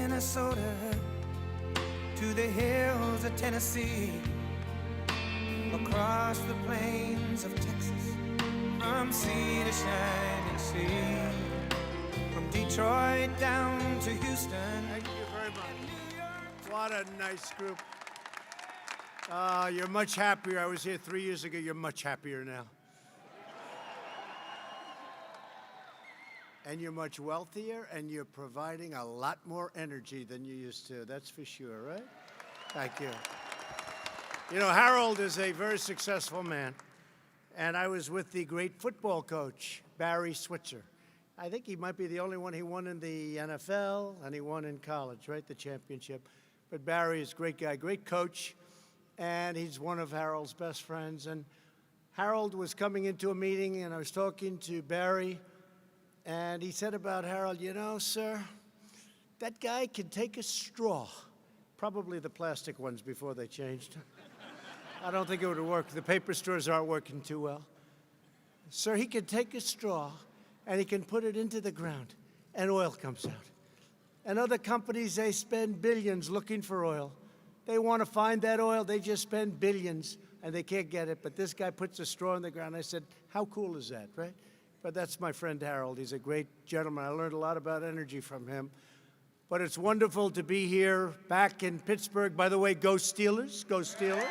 Minnesota to the hills of Tennessee, across the plains of Texas, from sea to shining sea, from Detroit down to Houston. Thank you very much. What a nice group. You're much happier. I was here 3 years ago. You're much happier now. And you're much wealthier, and you're providing a lot more energy than you used to. That's for sure, right? Thank you. You know, Harold is a very successful man, and I was with the great football coach, Barry Switzer. I think he might be the only one. He won in the NFL, and he won in college, right, the championship. But Barry is a great guy, great coach, and he's one of Harold's best friends. And Harold was coming into a meeting, and I was talking to Barry, and he said about Harold, you know, sir, that guy can take a straw, probably the plastic ones before they changed. I don't think it would work. The paper straws aren't working too well. Sir, he can take a straw, and he can put it into the ground, and oil comes out. And other companies, they spend billions looking for oil. They want to find that oil. They just spend billions, and they can't get it. But this guy puts a straw in the ground. I said, how cool is that, right? But that's my friend Harold. He's a great gentleman. I learned a lot about energy from him. But it's wonderful to be here back in Pittsburgh. By the way, go Steelers, go Steelers.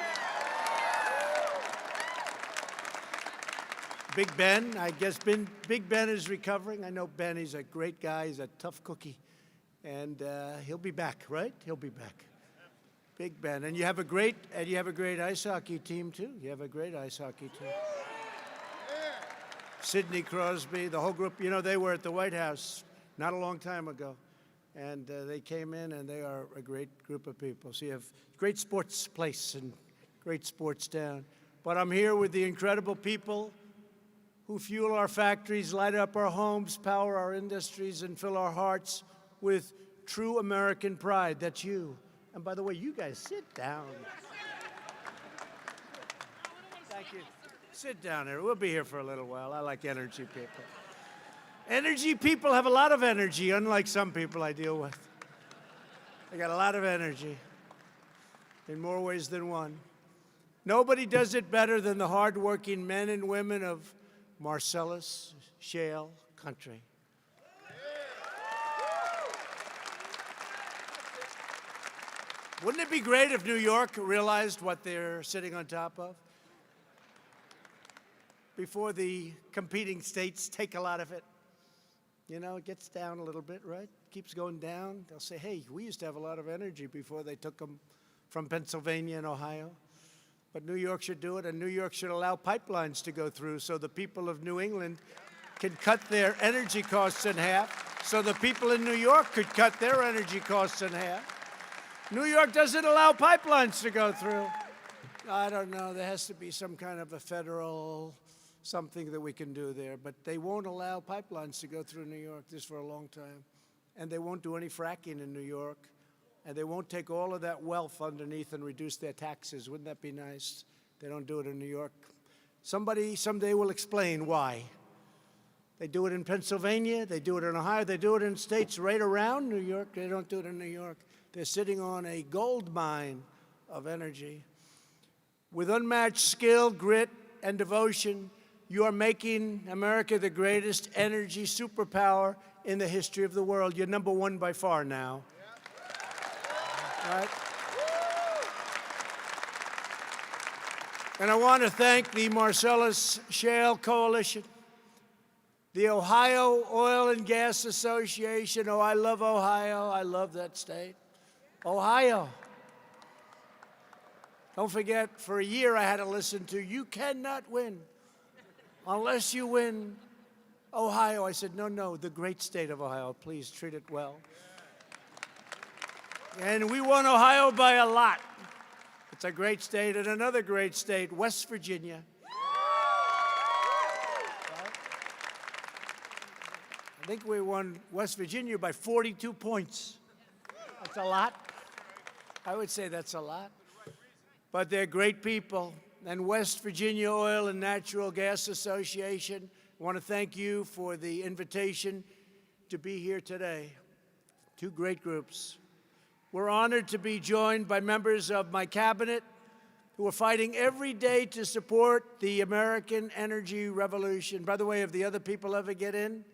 Big Ben, I guess Big Ben is recovering. I know Ben, he's a great guy. He's a tough cookie. And he'll be back, right? He'll be back. Big Ben. And you have a great ice hockey team, too. You have a great ice hockey team. Sidney Crosby, the whole group, you know, they were at the White House not a long time ago. And they came in, and they are a great group of people. So you have great sports place and great sports town. But I'm here with the incredible people who fuel our factories, light up our homes, power our industries, and fill our hearts with true American pride. That's you. And by the way, you guys sit down. Thank you. Sit down here. We'll be here for a little while. I like energy people. Energy people have a lot of energy, unlike some people I deal with. They got a lot of energy in more ways than one. Nobody does it better than the hardworking men and women of Marcellus Shale Country. Wouldn't it be great if New York realized what they're sitting on top of? Before the competing states take a lot of it. You know, it gets down a little bit, right? Keeps going down. They'll say, hey, we used to have a lot of energy before they took them from Pennsylvania and Ohio. But New York should do it, and New York should allow pipelines to go through so the people of New England can cut their energy costs in half, so the people in New York could cut their energy costs in half. New York doesn't allow pipelines to go through. I don't know. There has to be some kind of a federal something that we can do there. But they won't allow pipelines to go through New York this for a long time. And they won't do any fracking in New York. And they won't take all of that wealth underneath and reduce their taxes. Wouldn't that be nice? They don't do it in New York. Somebody someday will explain why. They do it in Pennsylvania. They do it in Ohio. They do it in states right around New York. They don't do it in New York. They're sitting on a gold mine of energy. With unmatched skill, grit, and devotion, you are making America the greatest energy superpower in the history of the world. You're number one by far now. Right? And I want to thank the Marcellus Shale Coalition, the Ohio Oil and Gas Association. Oh, I love Ohio. I love that state. Ohio. Don't forget, for a year I had to listen to, you cannot win unless you win Ohio. I said, no, the great state of Ohio. Please treat it well. And we won Ohio by a lot. It's a great state. And another great state, West Virginia. I think we won West Virginia by 42 points. That's a lot. I would say that's a lot. But they're great people. And West Virginia Oil and Natural Gas Association, I want to thank you for the invitation to be here today two great groups. We're honored to be joined by members of my cabinet who are fighting every day to support the American energy revolution. By the way, if the other people ever get in,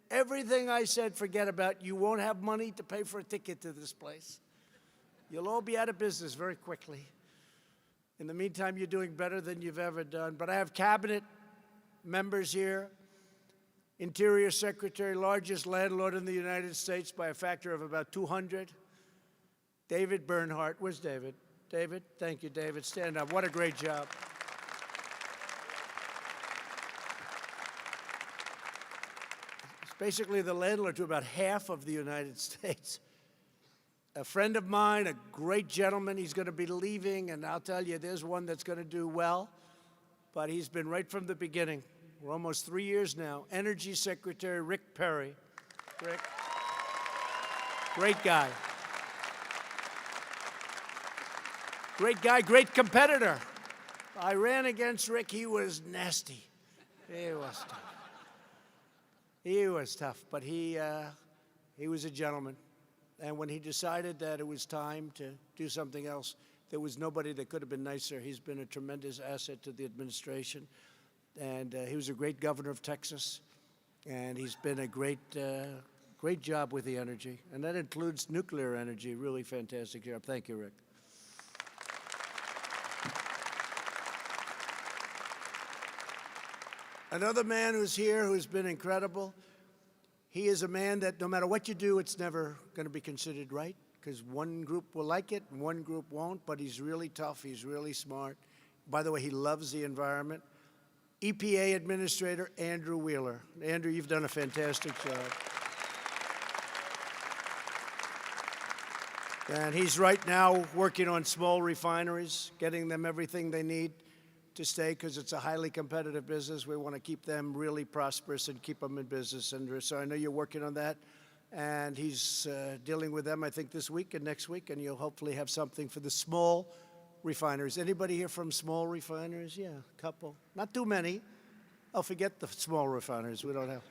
everything I said, forget about. You won't have money to pay for a ticket to this place. You'll all be out of business very quickly. In the meantime, you're doing better than you've ever done. But I have cabinet members here, Interior Secretary, largest landlord in the United States by a factor of about 200, David Bernhardt. Where's David? David, thank you, David. Stand up. What a great job. It's basically the landlord to about half of the United States. A friend of mine, a great gentleman, he's going to be leaving, and I'll tell you, there's one that's going to do well, but he's been right from the beginning. We're almost 3 years now. Energy Secretary Rick Perry. Rick, great guy. Great guy, great competitor. I ran against Rick. He was nasty. He was tough. He was tough, but he was a gentleman. And when he decided that it was time to do something else, there was nobody that could have been nicer. He's been a tremendous asset to the administration. And he was a great governor of Texas. And he's been a great job with the energy. And that includes nuclear energy. Really fantastic job. Thank you, Rick. Another man who's here who's been incredible. He is a man that no matter what you do, it's never going to be considered right, because one group will like it and one group won't, but he's really tough. He's really smart. By the way, he loves the environment. EPA Administrator Andrew Wheeler. Andrew, you've done a fantastic job. And he's right now working on small refineries, getting them everything they need to stay, because it's a highly competitive business. We want to keep them really prosperous and keep them in business. And so I know you're working on that. And he's dealing with them, I think, this week and next week. And you'll hopefully have something for the small refineries. Anybody here from small refineries? Yeah, a couple. Not too many. Oh, forget the small refineries. We don't have.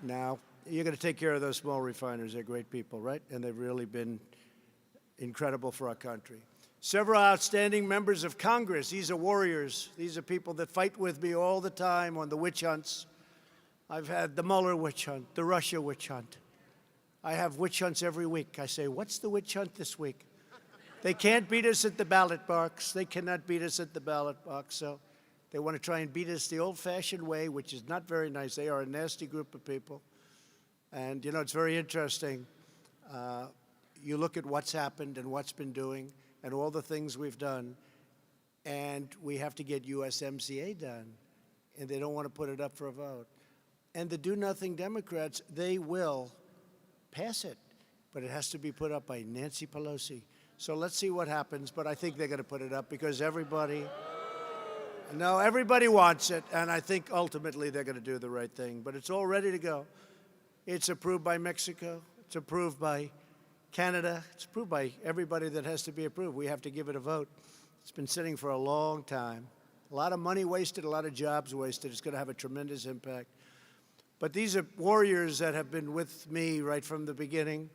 Now, you're going to take care of those small refineries. They're great people, right? And they've really been incredible for our country. Several outstanding members of Congress. These are warriors. These are people that fight with me all the time on the witch hunts. I've had the Mueller witch hunt, the Russia witch hunt. I have witch hunts every week. I say, what's the witch hunt this week? They can't beat us at the ballot box. They cannot beat us at the ballot box. So they want to try and beat us the old-fashioned way, which is not very nice. They are a nasty group of people. And, you know, it's very interesting. You look at what's happened and what's been doing, and all the things we've done, and we have to get USMCA done, and they don't want to put it up for a vote. And the do-nothing Democrats, they will pass it, but it has to be put up by Nancy Pelosi. So let's see what happens, but I think they're going to put it up because everybody wants it, and I think ultimately they're going to do the right thing. But it's all ready to go. It's approved by Mexico. It's approved by Canada. It's approved by everybody that has to be approved. We have to give it a vote. It's been sitting for a long time. A lot of money wasted, a lot of jobs wasted. It's going to have a tremendous impact. But these are warriors that have been with me right from the beginning.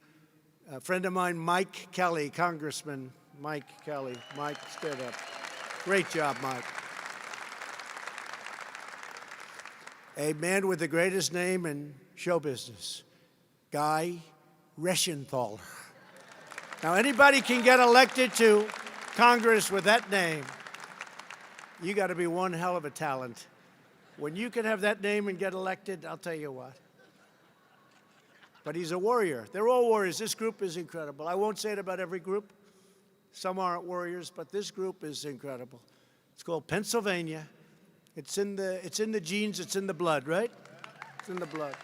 A friend of mine, Mike Kelly, Congressman Mike Kelly. Mike, stand up. Great job, Mike. A man with the greatest name in show business, Guy Reschenthaler. Now, anybody can get elected to Congress with that name. You got to be one hell of a talent. When you can have that name and get elected, I'll tell you what. But he's a warrior. They're all warriors. This group is incredible. I won't say it about every group. Some aren't warriors, but this group is incredible. It's called Pennsylvania. It's in the genes. It's in the blood, right? It's in the blood.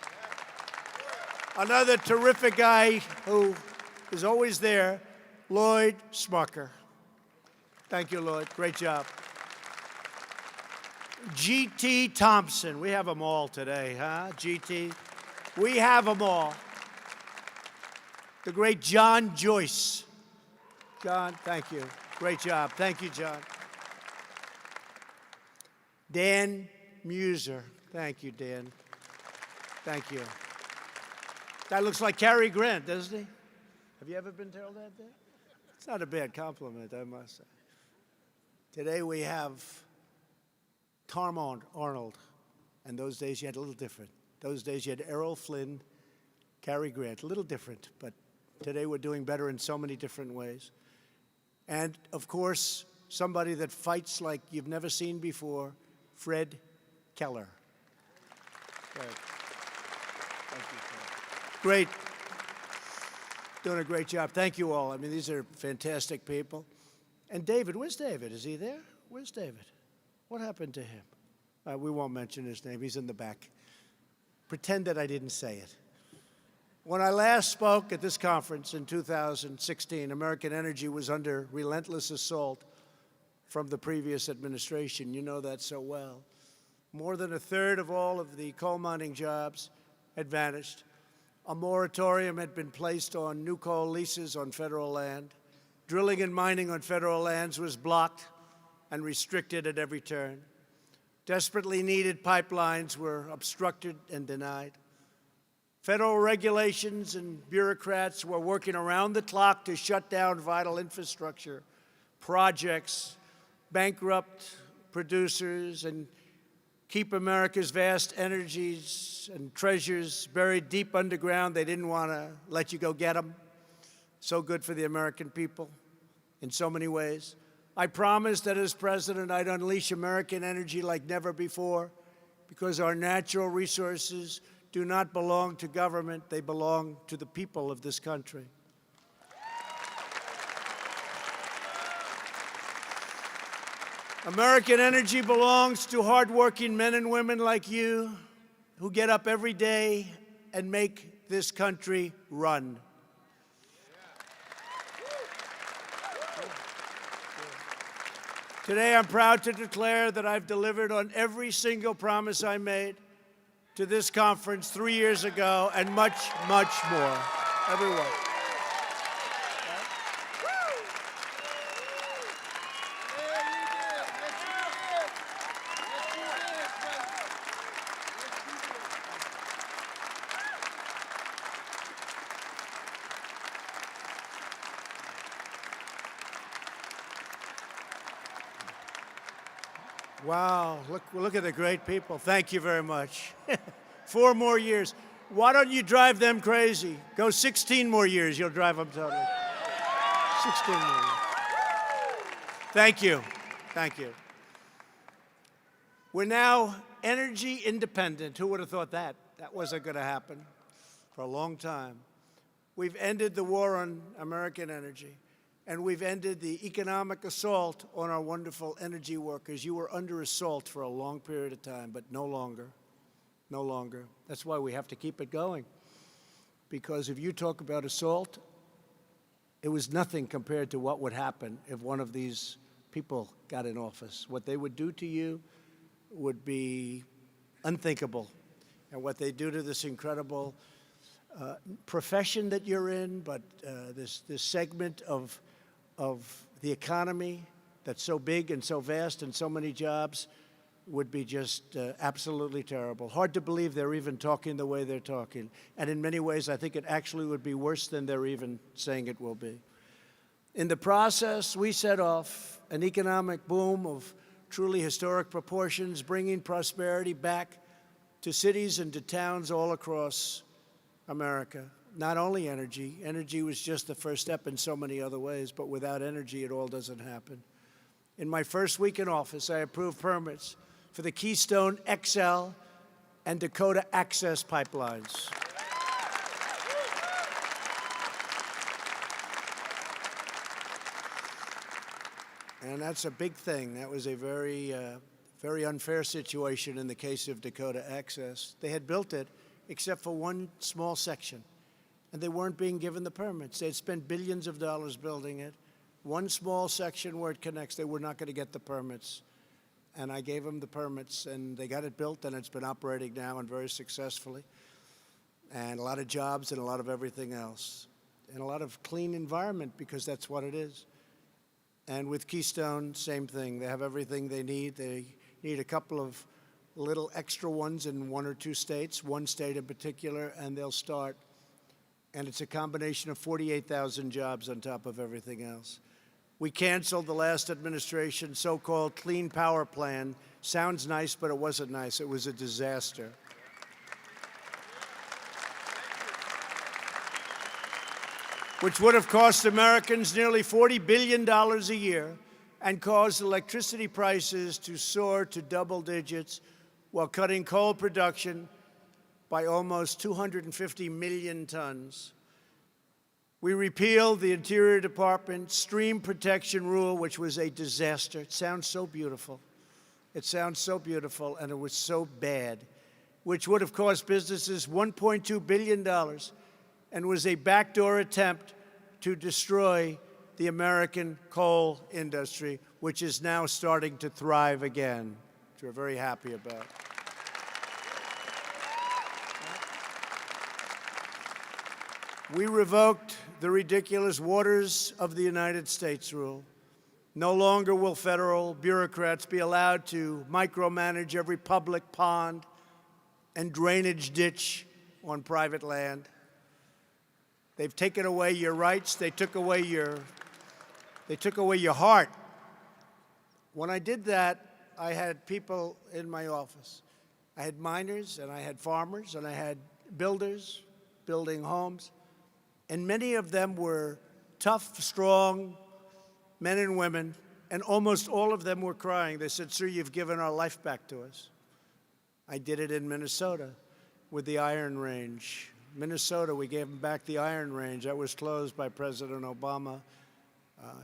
Another terrific guy who is always there, Lloyd Smucker. Thank you, Lloyd. Great job. G.T. Thompson. We have them all today, huh? G.T. We have them all. The great John Joyce. John, thank you. Great job. Thank you, John. Dan Muser. Thank you, Dan. Thank you. Guy looks like Cary Grant, doesn't he? Have you ever been told that? It's not a bad compliment, I must say. Today we have Tom Arnold, and those days you had a little different. Those days you had Errol Flynn, Cary Grant, a little different, but today we're doing better in so many different ways. And, of course, somebody that fights like you've never seen before, Fred Keller. Fred. Thank you, Fred. Great. Doing a great job. Thank you all. I mean, these are fantastic people. And David, where's David? Is he there? Where's David? What happened to him? We won't mention his name. He's in the back. Pretend that I didn't say it. When I last spoke at this conference in 2016, American energy was under relentless assault from the previous administration. You know that so well. More than a third of all of the coal mining jobs had vanished. A moratorium had been placed on new coal leases on federal land. Drilling and mining on federal lands was blocked and restricted at every turn. Desperately needed pipelines were obstructed and denied. Federal regulations and bureaucrats were working around the clock to shut down vital infrastructure, projects, bankrupt producers, and keep America's vast energies and treasures buried deep underground. They didn't want to let you go get them. So good for the American people in so many ways. I promised that as president, I'd unleash American energy like never before, because our natural resources do not belong to government. They belong to the people of this country. American energy belongs to hardworking men and women like you who get up every day and make this country run. Today, I'm proud to declare that I've delivered on every single promise I made to this conference 3 years ago, and much, much more. Everyone. Wow, look at the great people. Thank you very much. 4 more years. Why don't you drive them crazy? Go 16 more years, you'll drive them totally. 16 more years. Thank you. Thank you. We're now energy independent. Who would have thought that? That wasn't going to happen for a long time. We've ended the war on American energy. And we've ended the economic assault on our wonderful energy workers. You were under assault for a long period of time, but no longer. No longer. That's why we have to keep it going. Because if you talk about assault, it was nothing compared to what would happen if one of these people got in office. What they would do to you would be unthinkable. And what they do to this incredible profession that you're in, but this segment of the economy that's so big and so vast and so many jobs would be just absolutely terrible. Hard to believe they're even talking the way they're talking. And in many ways, I think it actually would be worse than they're even saying it will be. In the process, we set off an economic boom of truly historic proportions, bringing prosperity back to cities and to towns all across America. Not only energy. Energy was just the first step in so many other ways, but without energy, it all doesn't happen. In my first week in office, I approved permits for the Keystone XL and Dakota Access pipelines. And that's a big thing. That was a very unfair situation in the case of Dakota Access. They had built it except for one small section, and they weren't being given the permits. They had spent billions of dollars building it. One small section where it connects, they were not going to get the permits. And I gave them the permits, and they got it built, and it's been operating now and very successfully. And a lot of jobs and a lot of everything else. And a lot of clean environment, because that's what it is. And with Keystone, same thing. They have everything they need. They need a couple of little extra ones in 1 or 2 states, one state in particular, and they'll start and it's a combination of 48,000 jobs on top of everything else. We canceled the last administration's so-called Clean Power Plan. Sounds nice, but it wasn't nice. It was a disaster. Which would have cost Americans nearly $40 billion a year and caused electricity prices to soar to double digits while cutting coal production by almost 250 million tons. We repealed the Interior Department stream protection rule, which was a disaster. It sounds so beautiful. It sounds so beautiful, and it was so bad, which would have cost businesses $1.2 billion and was a backdoor attempt to destroy the American coal industry, which is now starting to thrive again, which we're very happy about. We revoked the ridiculous Waters of the United States rule. No longer will federal bureaucrats be allowed to micromanage every public pond and drainage ditch on private land. They've taken away your rights. They took away your heart. When I did that, I had people in my office. I had miners, and I had farmers, and I had builders building homes. And many of them were tough, strong men and women, and almost all of them were crying. They said, "Sir, you've given our life back to us." I did it in Minnesota with the Iron Range. Minnesota, we gave them back the Iron Range. That was closed by President Obama.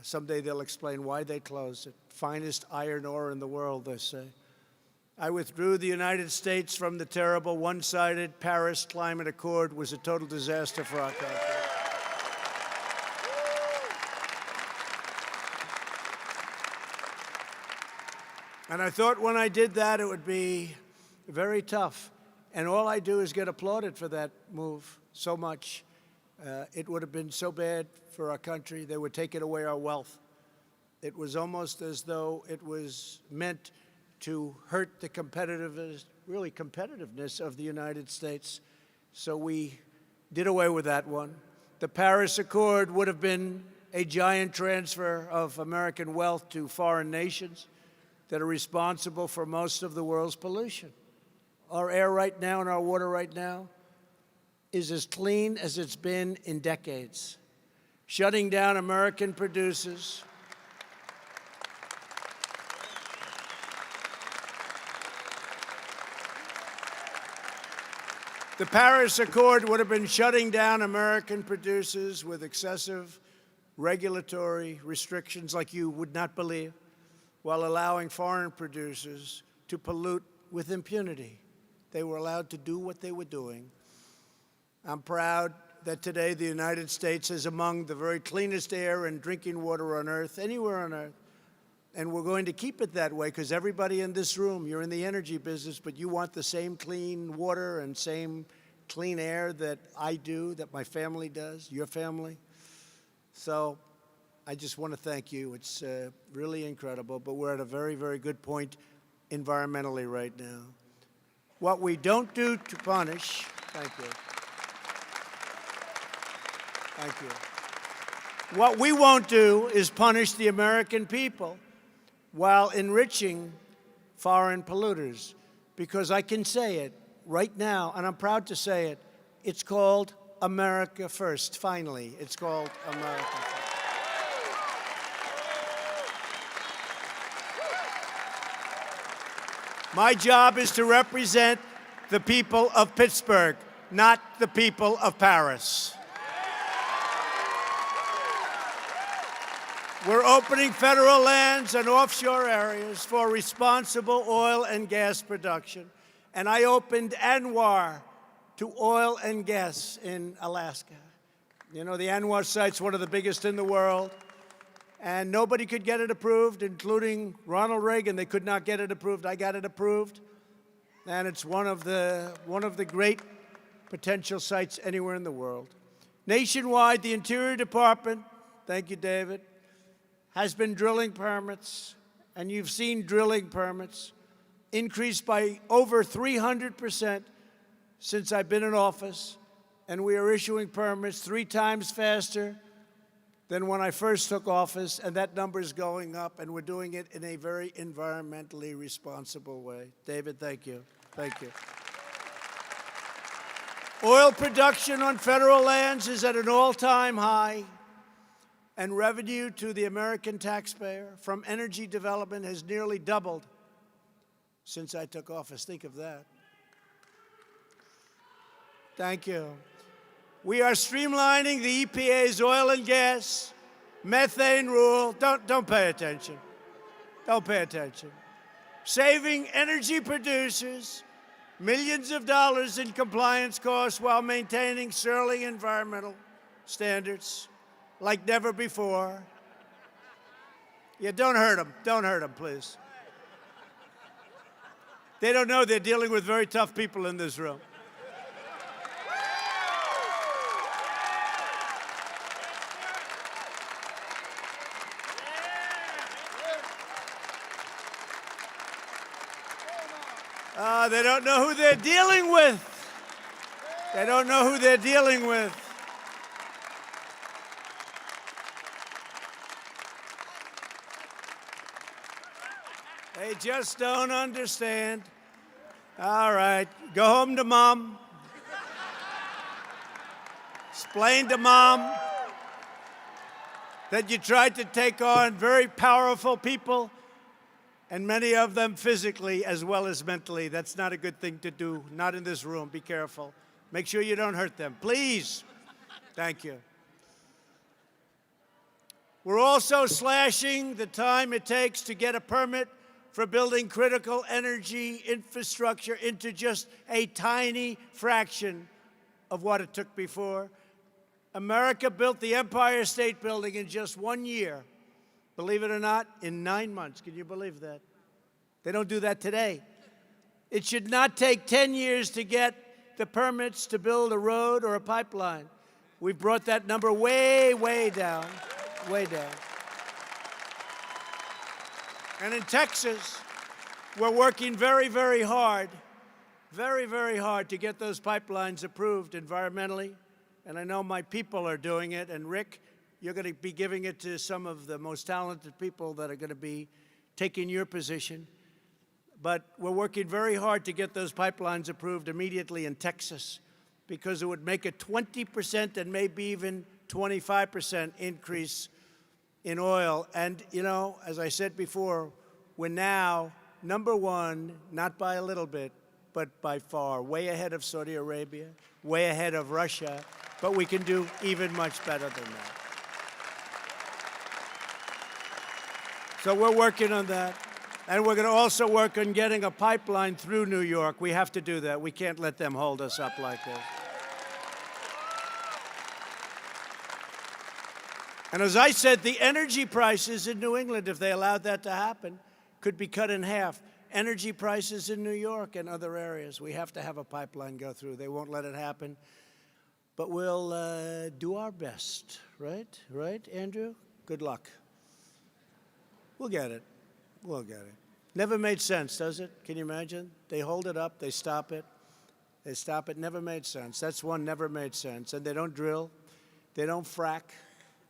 Someday they'll explain why they closed it. Finest iron ore in the world, they say. I withdrew the United States from the terrible one-sided Paris Climate Accord. It was a total disaster for our country. And I thought when I did that, it would be very tough. And all I do is get applauded for that move so much. It would have been so bad for our country. They were taking away our wealth. It was almost as though it was meant to hurt the competitiveness of the United States. So we did away with that one. The Paris Accord would have been a giant transfer of American wealth to foreign nations that are responsible for most of the world's pollution. Our air right now and our water right now is as clean as it's been in decades. Shutting down American producers. The Paris Accord would have been shutting down American producers with excessive regulatory restrictions like you would not believe, while allowing foreign producers to pollute with impunity. They were allowed to do what they were doing. I'm proud that today the United States is among the very cleanest air and drinking water on earth, anywhere on earth. And we're going to keep it that way because everybody in this room, you're in the energy business, but you want the same clean water and same clean air that I do, that my family does, your family. So I just want to thank you. It's really incredible, but we're at a very, very good point environmentally right now. What we don't do to punish, thank you. Thank you. What we won't do is punish the American people while enriching foreign polluters, because I can say it right now, and I'm proud to say it, it's called America First, finally. It's called America First. My job is to represent the people of Pittsburgh, not the people of Paris. We're opening federal lands and offshore areas for responsible oil and gas production. And I opened ANWR to oil and gas in Alaska. You know, the ANWR site's one of the biggest in the world. And nobody could get it approved, including Ronald Reagan. They could not get it approved. I got it approved. And it's one of the great potential sites anywhere in the world. Nationwide, the Interior Department, thank you, David, has been drilling permits, and you've seen drilling permits increased by over 300% since I've been in office, and we are issuing permits 3 times faster than when I first took office, and that number is going up, and we're doing it in a very environmentally responsible way. David, thank you. Thank you. Oil production on federal lands is at an all-time high, and revenue to the American taxpayer from energy development has nearly doubled since I took office. Think of that. Thank you. We are streamlining the EPA's oil and gas methane rule. Don't pay attention. Don't pay attention. Saving energy producers millions of dollars in compliance costs while maintaining sterling environmental standards like never before. Yeah, don't hurt them. Don't hurt them, please. They don't know they're dealing with very tough people in this room. They don't know who they're dealing with. They don't know who they're dealing with. They just don't understand. All right, go home to Mom. Explain to Mom that you tried to take on very powerful people, and many of them physically as well as mentally. That's not a good thing to do, not in this room. Be careful. Make sure you don't hurt them, please. Thank you. We're also slashing the time it takes to get a permit for building critical energy infrastructure into just a tiny fraction of what it took before. America built the Empire State Building in just 1 year. Believe it or not, in 9 months. Can you believe that? They don't do that today. It should not take 10 years to get the permits to build a road or a pipeline. We've brought that number way, way down, way down. And in Texas, we're working very, very hard to get those pipelines approved environmentally. And I know my people are doing it. And Rick, you're going to be giving it to some of the most talented people that are going to be taking your position. But we're working very hard to get those pipelines approved immediately in Texas, because it would make a 20% and maybe even 25% increase in oil. And, you know, as I said before, we're now #1, not by a little bit, but by far, way ahead of Saudi Arabia, way ahead of Russia, but we can do even much better than that. So we're working on that. And we're going to also work on getting a pipeline through New York. We have to do that. We can't let them hold us up like this. And as I said, the energy prices in New England, if they allowed that to happen, could be cut in half. Energy prices in New York and other areas. We have to have a pipeline go through. They won't let it happen. But we'll do our best, right? Right, Andrew? Good luck. We'll get it. We'll get it. Never made sense, does it? Can you imagine? They hold it up, they stop it. They stop it. Never made sense. That's one never made sense. And they don't drill. They don't frack.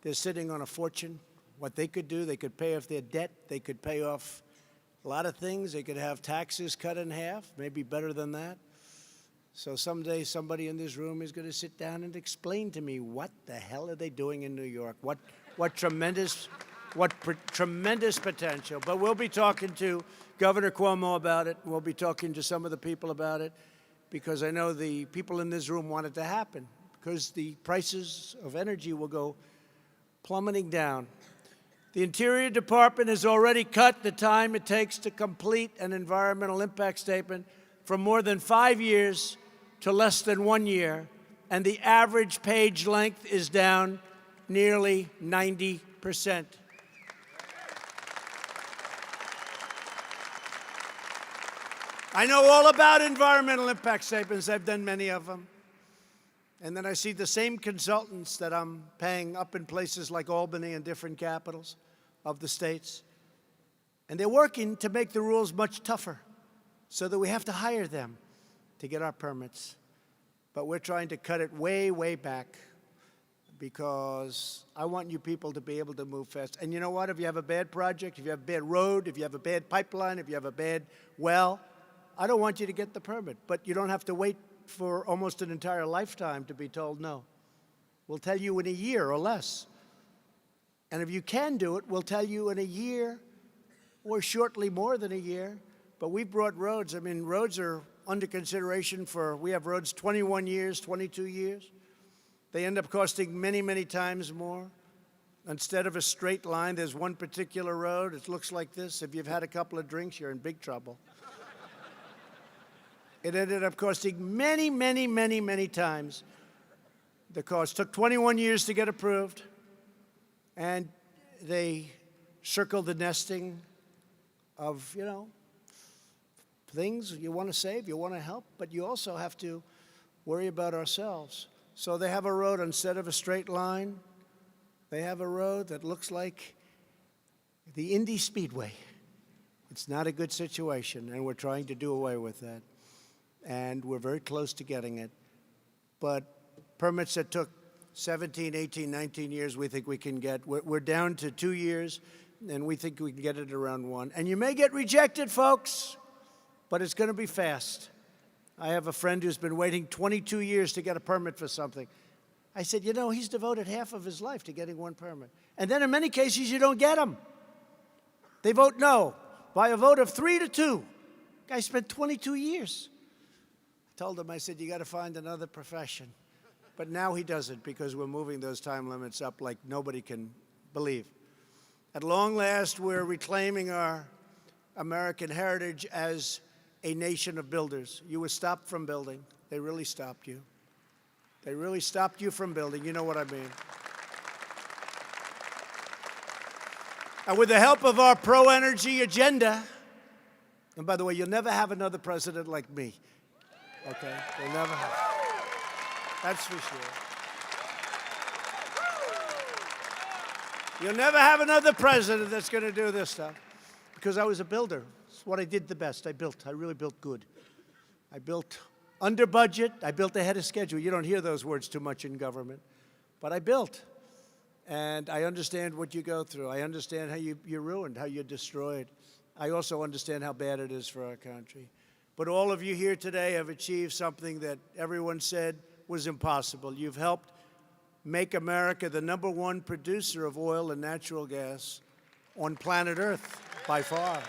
They're sitting on a fortune. What they could do, they could pay off their debt. They could pay off a lot of things. They could have taxes cut in half, maybe better than that. So someday somebody in this room is going to sit down and explain to me, what the hell are they doing in New York? What tremendous potential. But we'll be talking to Governor Cuomo about it. We'll be talking to some of the people about it, because I know the people in this room want it to happen, because the prices of energy will go plummeting down. The Interior Department has already cut the time it takes to complete an environmental impact statement from more than 5 years to less than 1 year, and the average page length is down nearly 90%. I know all about environmental impact statements. I've done many of them. And then I see the same consultants that I'm paying up in places like Albany and different capitals of the states. And they're working to make the rules much tougher so that we have to hire them to get our permits. but we're trying to cut it way, way back because I want you people to be able to move fast. And you know what? If you have a bad project, if you have a bad road, if you have a bad pipeline, if you have a bad well, I don't want you to get the permit. But you don't have to wait for almost an entire lifetime to be told no. We'll tell you in a year or less. And if you can do it, we'll tell you in a year or shortly more than a year. But we've brought roads. I mean, roads are under consideration for, we have roads 21 years, 22 years. They end up costing many, many times more. Instead of a straight line, there's one particular road. It looks like this. If you've had a couple of drinks, you're in big trouble. It ended up costing many, many, many, many times the cost. Took 21 years to get approved, and they circled the nesting of, you know, things you want to save, you want to help, but you also have to worry about ourselves. So they have a road, instead of a straight line, they have a road that looks like the Indy Speedway. It's not a good situation, and we're trying to do away with that. And we're very close to getting it. But permits that took 17, 18, 19 years, we think we can get. We're down to 2 years, and we think we can get it around 1. And you may get rejected, folks, but it's going to be fast. I have a friend who's been waiting 22 years to get a permit for something. I said, you know, he's devoted half of his life to getting one permit. And then in many cases, you don't get them. They vote no by a vote of 3-2. Guy spent 22 years. I told him, I said, you got to find another profession. But now he doesn't, because we're moving those time limits up like nobody can believe. At long last, we're reclaiming our American heritage as a nation of builders. You were stopped from building. They really stopped you. They really stopped you from building. You know what I mean. And with the help of our pro-energy agenda, and by the way, you'll never have another president like me. Okay? You'll never have. That's for sure. You'll never have another president that's going to do this stuff. Because I was a builder. It's what I did the best. I built. I really built good. I built under budget. I built ahead of schedule. You don't hear those words too much in government. But I built. And I understand what you go through. I understand how you're ruined, how you're destroyed. I also understand how bad it is for our country. But all of you here today have achieved something that everyone said was impossible. You've helped make America the #1 producer of oil and natural gas on planet Earth, by far.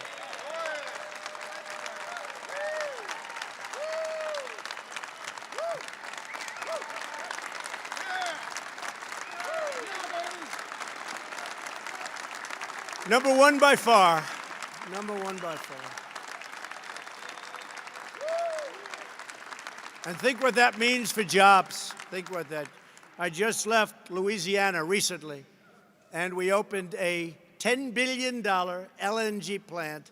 #1 by far. #1 by far. And think what that means for jobs. Think what that. I just left Louisiana recently, and we opened a $10 billion LNG plant.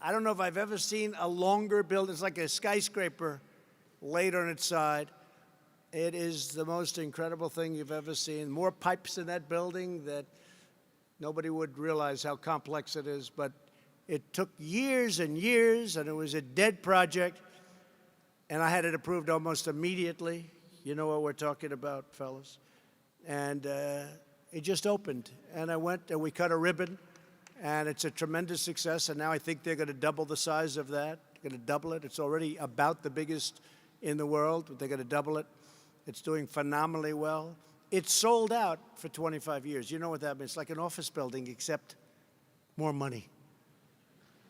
I don't know if I've ever seen a longer building. It's like a skyscraper laid on its side. It is the most incredible thing you've ever seen. More pipes in that building that nobody would realize how complex it is. But it took years and years, and it was a dead project. And I had it approved almost immediately. You know what we're talking about, fellas. And it just opened. And I went and we cut a ribbon. And it's a tremendous success. And now I think they're going to double the size of that. They're going to double it. It's already about the biggest in the world. But they're going to double it. It's doing phenomenally well. It's sold out for 25 years. You know what that means? It's like an office building, except more money.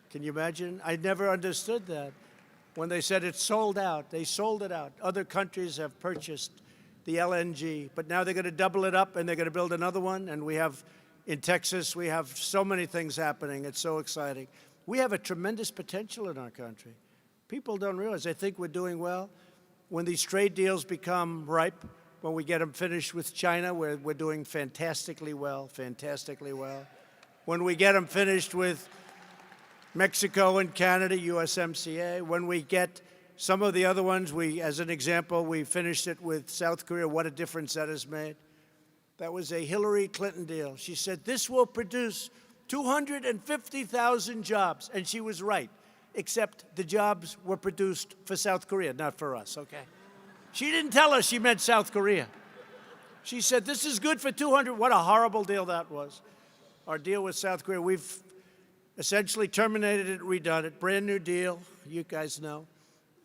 Can you imagine? I never understood that. When they said it's sold out, they sold it out. Other countries have purchased the LNG, but now they're going to double it up, and they're going to build another one. And we have, in Texas, we have so many things happening. It's so exciting. We have a tremendous potential in our country. People don't realize. They think we're doing well. When these trade deals become ripe, when we get them finished with China, we're doing fantastically well, fantastically well. When we get them finished with Mexico and Canada, USMCA. When we get some of the other ones, as an example, we finished it with South Korea. What a difference that has made. That was a Hillary Clinton deal. She said, this will produce 250,000 jobs. And she was right, except the jobs were produced for South Korea, not for us, okay? She didn't tell us she meant South Korea. She said, this is good for 200. What a horrible deal that was. Our deal with South Korea. We've essentially terminated it, redone it. Brand new deal, you guys know.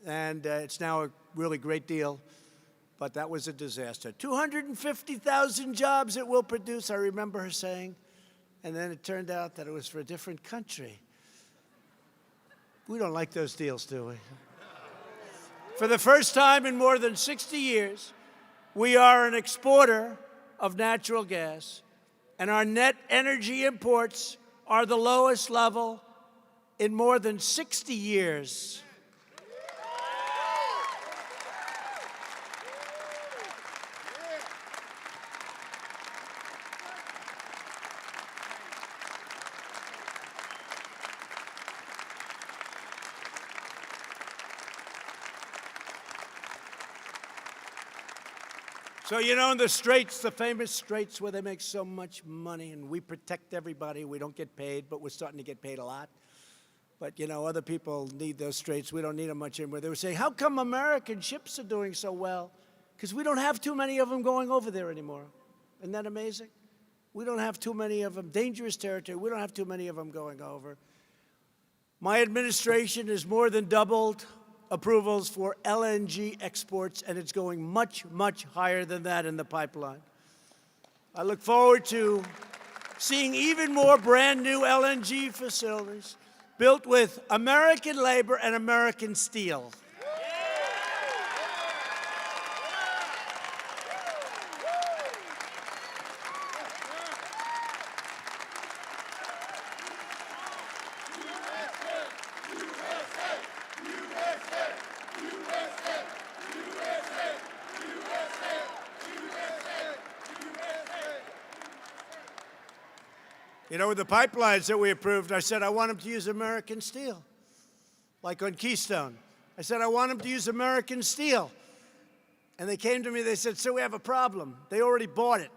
And it's now a really great deal. But that was a disaster. 250,000 jobs it will produce, I remember her saying. And then it turned out that it was for a different country. We don't like those deals, do we? For the first time in more than 60 years, we are an exporter of natural gas, and our net energy imports are the lowest level in more than 60 years. So, you know, in the Straits, the famous Straits where they make so much money and we protect everybody, we don't get paid, but we're starting to get paid a lot. But, you know, other people need those Straits. We don't need them much anymore. They were saying, how come American ships are doing so well? Because we don't have too many of them going over there anymore. Isn't that amazing? We don't have too many of them. Dangerous territory. We don't have too many of them going over. My administration has more than doubled approvals for LNG exports, and it's going much, much higher than that in the pipeline. I look forward to seeing even more brand new LNG facilities built with American labor and American steel. You know, with the pipelines that we approved, I said I want them to use American steel, like on Keystone. I said I want them to use American steel. And they came to me, they said, so we have a problem. They already bought it.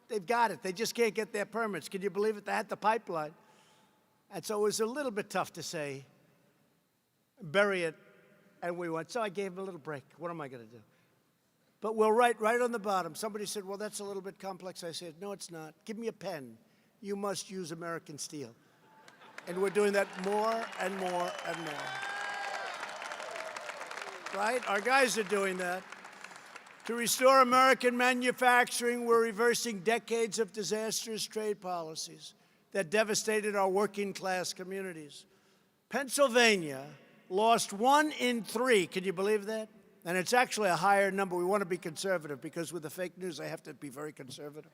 They've got it. They just can't get their permits. Can you believe it? They had the pipeline. And so it was a little bit tough to say, bury it, and we went. So I gave them a little break. What am I going to do? But we'll write right on the bottom. Somebody said, well, that's a little bit complex. I said, no, it's not. Give me a pen. You must use American steel. And we're doing that more and more and more. Right? Our guys are doing that. To restore American manufacturing, we're reversing decades of disastrous trade policies that devastated our working class communities. Pennsylvania lost 1 in 3. Can you believe that? And it's actually a higher number. We want to be conservative because with the fake news, I have to be very conservative.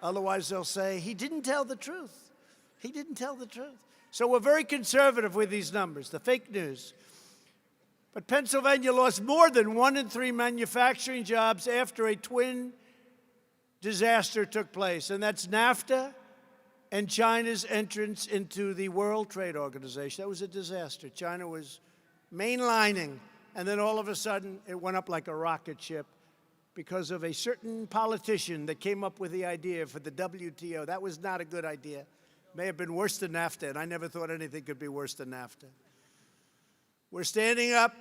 Otherwise, they'll say, he didn't tell the truth. He didn't tell the truth. So we're very conservative with these numbers, the fake news. But Pennsylvania lost more than 1 in 3 manufacturing jobs after a twin disaster took place, and that's NAFTA and China's entrance into the World Trade Organization. That was a disaster. China was mainlining, and then all of a sudden, it went up like a rocket ship because of a certain politician that came up with the idea for the WTO. That was not a good idea. May have been worse than NAFTA, and I never thought anything could be worse than NAFTA. We're standing up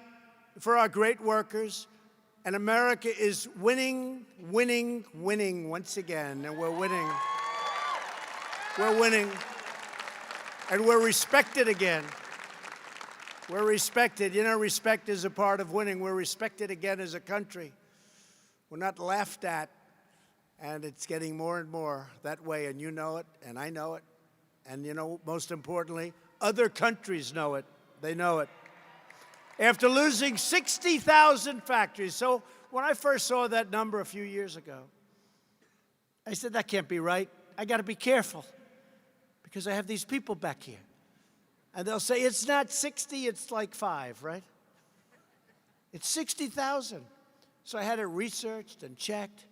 for our great workers, and America is winning, winning, winning once again, and we're winning. We're winning, and we're respected again. We're respected. You know, respect is a part of winning. We're respected again as a country. We're not laughed at, and it's getting more and more that way, and you know it, and I know it, and you know, most importantly, other countries know it. They know it. After losing 60,000 factories, so when I first saw that number a few years ago, I said, that can't be right. I got to be careful because I have these people back here. And they'll say, it's not 60, it's like 5, right? It's 60,000. So I had it researched and checked.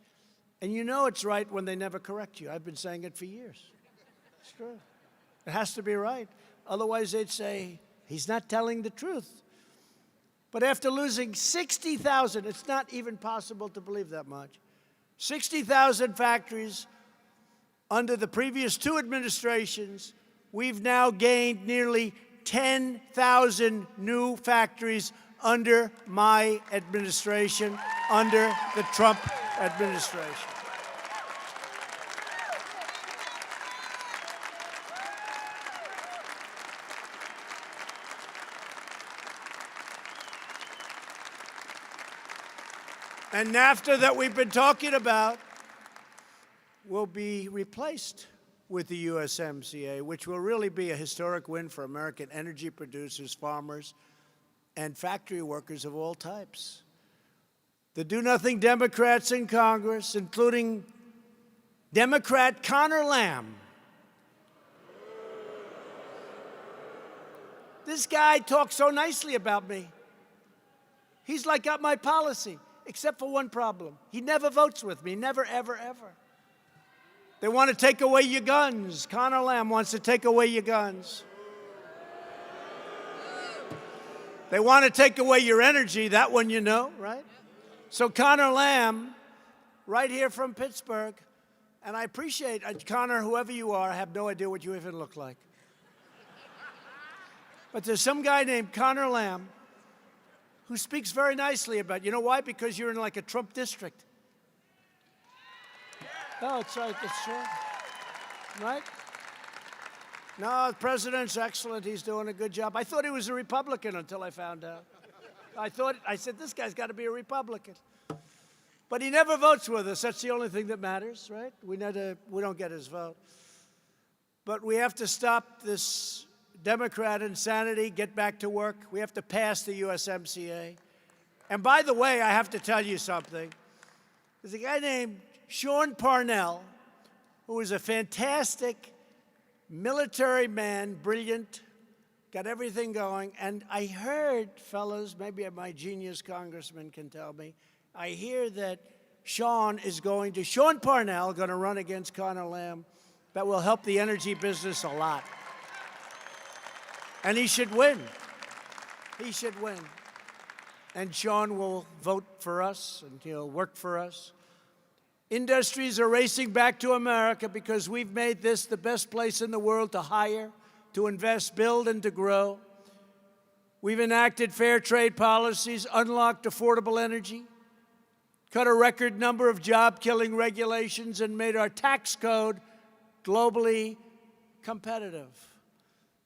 And you know it's right when they never correct you. I've been saying it for years. It's true. It has to be right. Otherwise, they'd say, he's not telling the truth. But after losing 60,000, it's not even possible to believe that much. 60,000 factories under the previous 2 administrations, we've now gained nearly 10,000 new factories under my administration, under the Trump administration. And NAFTA that we've been talking about will be replaced with the USMCA, which will really be a historic win for American energy producers, farmers, and factory workers of all types. The do-nothing Democrats in Congress, including Democrat Connor Lamb. This guy talks so nicely about me. He's like got my policy, except for one problem. He never votes with me, never, ever, ever. They want to take away your guns. Connor Lamb wants to take away your guns. They want to take away your energy, that one you know, right? So Connor Lamb, right here from Pittsburgh, and I appreciate, Connor, whoever you are, I have no idea what you even look like. But there's some guy named Connor Lamb who speaks very nicely about, you know why? Because you're in like a Trump district. No, it's right, it's true, right? No, the president's excellent, he's doing a good job. I thought he was a Republican until I found out. I said, this guy's got to be a Republican. But he never votes with us, that's the only thing that matters, right? We don't get his vote. But we have to stop this Democrat insanity, get back to work. We have to pass the USMCA. And by the way, I have to tell you something. There's a guy named Sean Parnell, who is a fantastic military man, brilliant, got everything going. And I heard, fellas, maybe my genius congressman can tell me, I hear that Sean Parnell going to run against Connor Lamb. That will help the energy business a lot. And he should win. He should win. And Sean will vote for us, and he'll work for us. Industries are racing back to America because we've made this the best place in the world to hire, to invest, build, and to grow. We've enacted fair trade policies, unlocked affordable energy, cut a record number of job-killing regulations, and made our tax code globally competitive.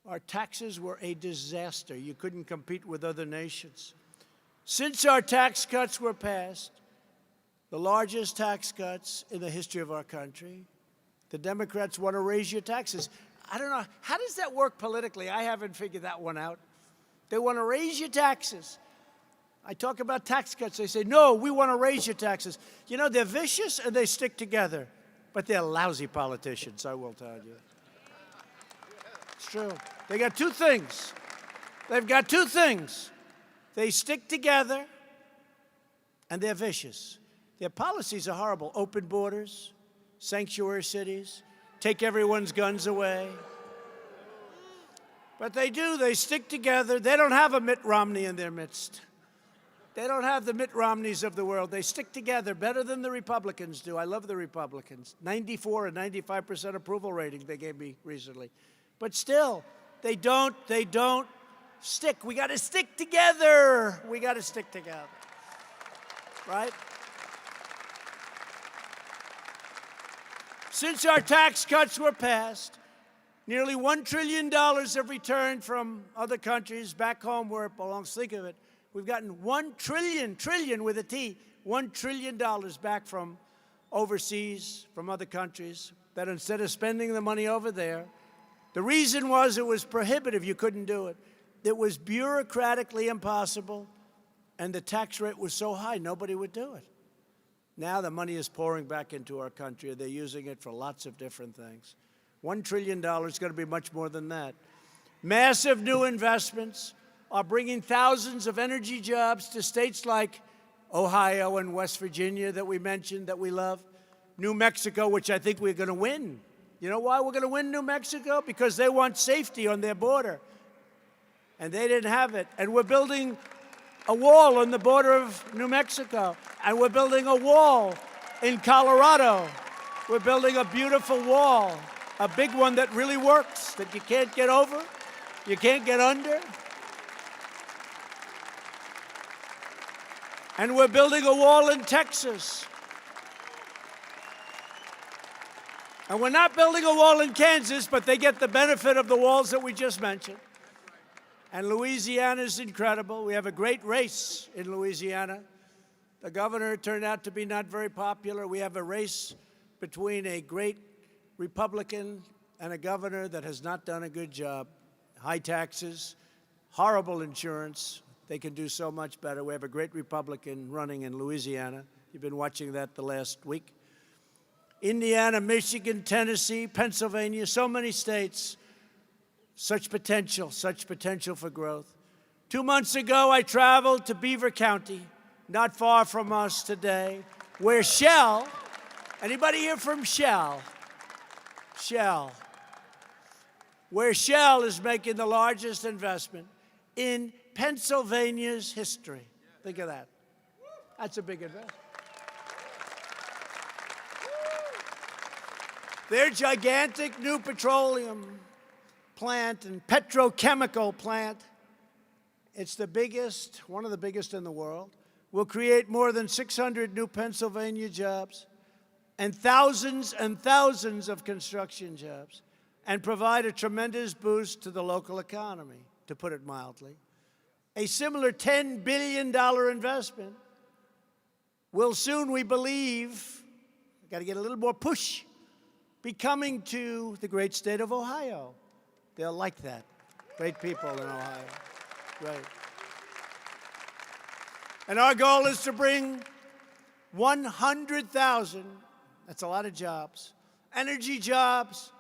Our taxes were a disaster. You couldn't compete with other nations. Since our tax cuts were passed, the largest tax cuts in the history of our country, the Democrats want to raise your taxes. I don't know, how does that work politically? I haven't figured that one out. They want to raise your taxes. I talk about tax cuts. They say, no, we want to raise your taxes. You know, they're vicious and they stick together, but they're lousy politicians, I will tell you. It's true. They got two things. They've got two things. They stick together and they're vicious. Their policies are horrible. Open borders, sanctuary cities, take everyone's guns away. But they do. They stick together. They don't have a Mitt Romney in their midst. They don't have the Mitt Romneys of the world. They stick together better than the Republicans do. I love the Republicans. 94 and 95% approval rating they gave me recently. But still, they don't stick. We got to stick together. We got to stick together. Right? Since our tax cuts were passed, nearly $1 trillion have returned from other countries back home where it belongs. Think of it. We've gotten $1 trillion with a T, $1 trillion back from overseas, from other countries, that instead of spending the money over there, the reason was it was prohibitive. You couldn't do it. It was bureaucratically impossible, and the tax rate was so high, nobody would do it. Now the money is pouring back into our country. They're using it for lots of different things. $1 trillion is going to be much more than that. Massive new investments are bringing thousands of energy jobs to states like Ohio and West Virginia that we mentioned, that we love. New Mexico, which I think we're going to win. You know why we're going to win New Mexico? Because they want safety on their border. And they didn't have it. And we're building a wall on the border of New Mexico. And we're building a wall in Colorado. We're building a beautiful wall, a big one that really works, that you can't get over, you can't get under. And we're building a wall in Texas. And we're not building a wall in Kansas, but they get the benefit of the walls that we just mentioned. And Louisiana is incredible. We have a great race in Louisiana. The governor turned out to be not very popular. We have a race between a great Republican and a governor that has not done a good job. High taxes, horrible insurance. They can do so much better. We have a great Republican running in Louisiana. You've been watching that the last week. Indiana, Michigan, Tennessee, Pennsylvania, so many states, such potential for growth. 2 months ago, I traveled to Beaver County, not far from us today, where Shell, anybody here from Shell? Shell. Where Shell is making the largest investment in Pennsylvania's history. Think of that. That's a big investment. Their gigantic new petroleum plant and petrochemical plant, it's the biggest, one of the biggest in the world, will create more than 600 new Pennsylvania jobs and thousands of construction jobs and provide a tremendous boost to the local economy, to put it mildly. A similar $10 billion investment will soon, we believe, got to get a little more push, be coming to the great state of Ohio. They'll like that. Great people in Ohio. Great. And our goal is to bring 100,000, that's a lot of jobs, energy jobs,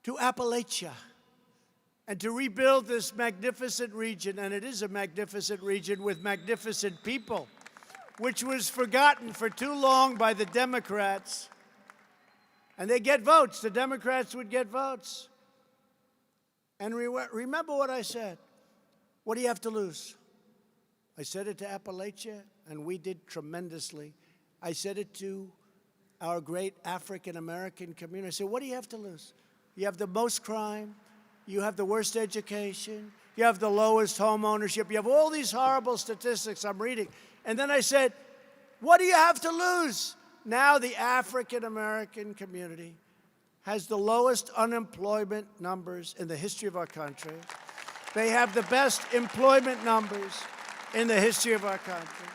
to Appalachia and to rebuild this magnificent region. And it is a magnificent region with magnificent people, which was forgotten for too long by the Democrats. And they get votes. The Democrats would get votes. And remember what I said. What do you have to lose? I said it to Appalachia, and we did tremendously. I said it to our great African-American community. I said, what do you have to lose? You have the most crime. You have the worst education. You have the lowest home ownership. You have all these horrible statistics I'm reading. And then I said, what do you have to lose? Now the African-American community has the lowest unemployment numbers in the history of our country. They have the best employment numbers in the history of our country.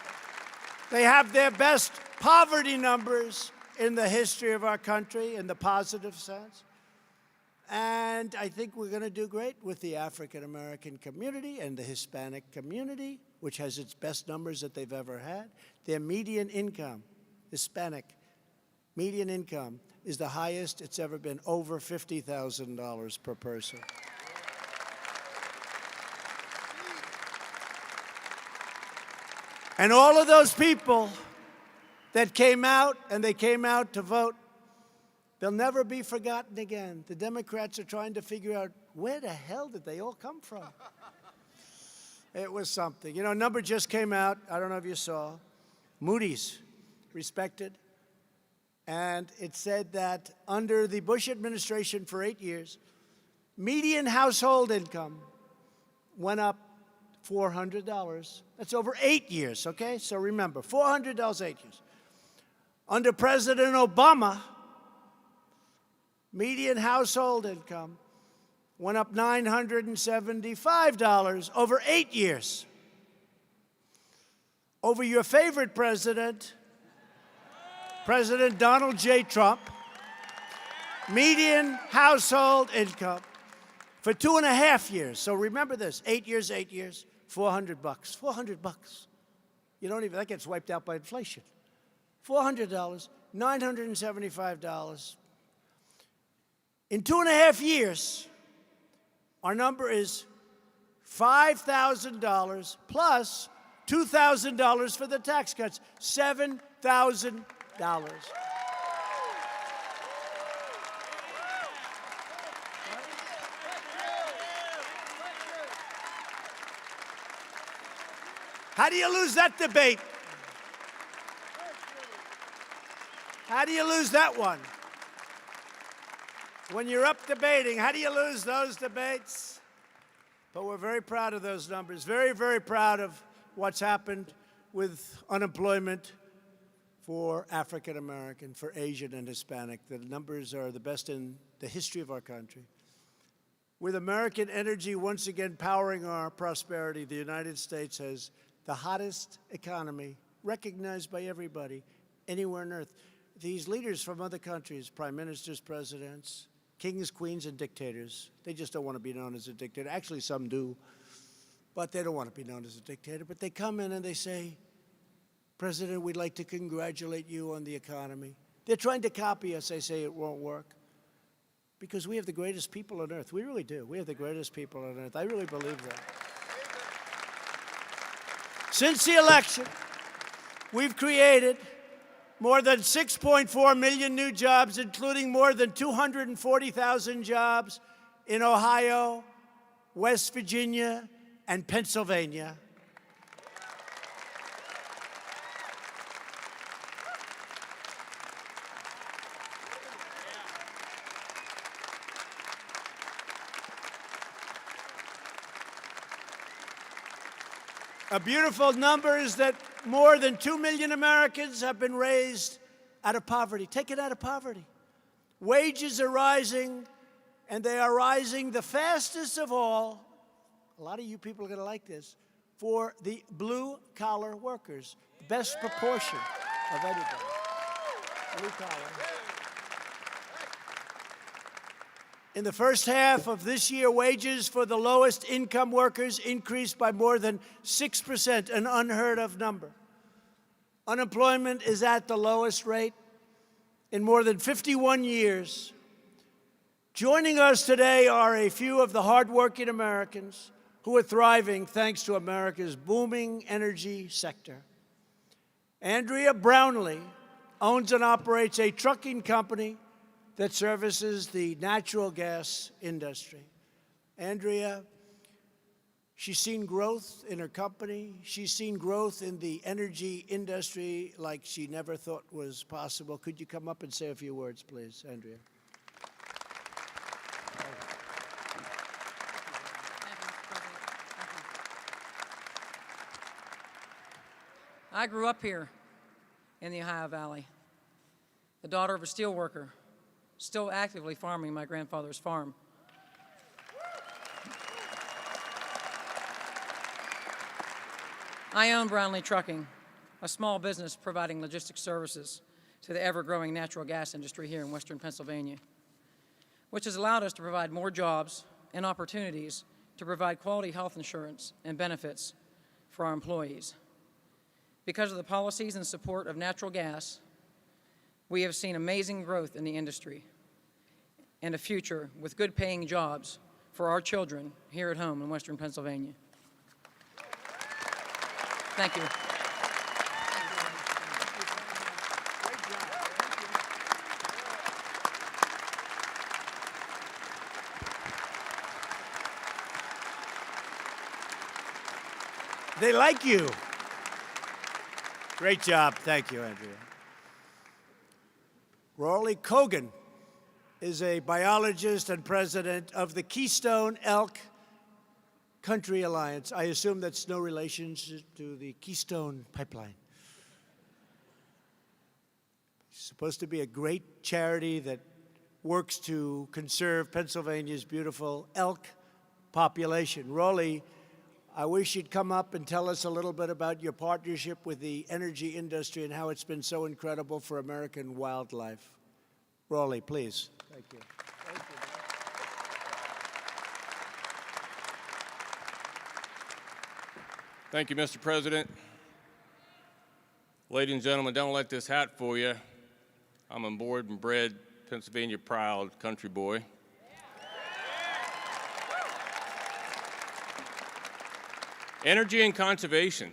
They have their best poverty numbers in the history of our country in the positive sense. And I think we're going to do great with the African-American community and the Hispanic community, which has its best numbers that they've ever had. Their median income, Hispanic median income, is the highest it's ever been, over $50,000 per person. And all of those people that came out, and they came out to vote, they'll never be forgotten again. The Democrats are trying to figure out, where the hell did they all come from? It was something. You know, a number just came out. I don't know if you saw. Moody's, respected. And it said that under the Bush administration for 8 years, median household income went up $400. That's over 8 years, okay? So remember, $400, 8 years. Under President Obama, median household income went up $975 over 8 years. Over your favorite president, President Donald J. Trump, median household income for 2.5 years. So remember this, 8 years, $400. $400. You don't even, that gets wiped out by inflation. $400, $975. In 2.5 years, our number is $5,000 plus $2,000 for the tax cuts, $7,000. How do you lose that debate? How do you lose that one? When you're up debating, how do you lose those debates? But we're very proud of those numbers, very, very proud of what's happened with unemployment for African American, for Asian and Hispanic. The numbers are the best in the history of our country. With American energy once again powering our prosperity, the United States has the hottest economy, recognized by everybody, anywhere on earth. These leaders from other countries, prime ministers, presidents, kings, queens, and dictators, they just don't want to be known as a dictator. Actually, some do, but they don't want to be known as a dictator. But they come in and they say, President, we'd like to congratulate you on the economy. They're trying to copy us. They say it won't work. Because we have the greatest people on earth. We really do. We have the greatest people on earth. I really believe that. Since the election, we've created more than 6.4 million new jobs, including more than 240,000 jobs in Ohio, West Virginia, and Pennsylvania. A beautiful number is that more than 2 million Americans have been raised out of poverty, taken out of poverty. Wages are rising, and they are rising the fastest of all. A lot of you people are going to like this, for the blue-collar workers, the best proportion of anybody. Blue-collar. In the first half of this year, wages for the lowest income workers increased by more than 6%, an unheard of number. Unemployment is at the lowest rate in more than 51 years. Joining us today are a few of the hardworking Americans who are thriving thanks to America's booming energy sector. Andrea Brownlee owns and operates a trucking company that services the natural gas industry. Andrea, she's seen growth in her company. She's seen growth in the energy industry like she never thought was possible. Could you come up and say a few words, please, Andrea? I grew up here in the Ohio Valley, the daughter of a steel worker, still actively farming my grandfather's farm. I own Brownlee Trucking, a small business providing logistics services to the ever-growing natural gas industry here in western Pennsylvania, which has allowed us to provide more jobs and opportunities to provide quality health insurance and benefits for our employees. Because of the policies and support of natural gas, we have seen amazing growth in the industry and a future with good-paying jobs for our children here at home in western Pennsylvania. Thank you. They like you. Great job. Thank you, Andrea. Rawley Kogan is a biologist and president of the Keystone Elk Country Alliance. I assume that's no relation to the Keystone Pipeline. It's supposed to be a great charity that works to conserve Pennsylvania's beautiful elk population. Rawley, I wish you'd come up and tell us a little bit about your partnership with the energy industry and how it's been so incredible for American wildlife. Rawley, please. Thank you. Thank you. Thank you, Mr. President. Ladies and gentlemen, don't let this hat fool you. I'm a born and bred, Pennsylvania proud country boy. Energy and conservation,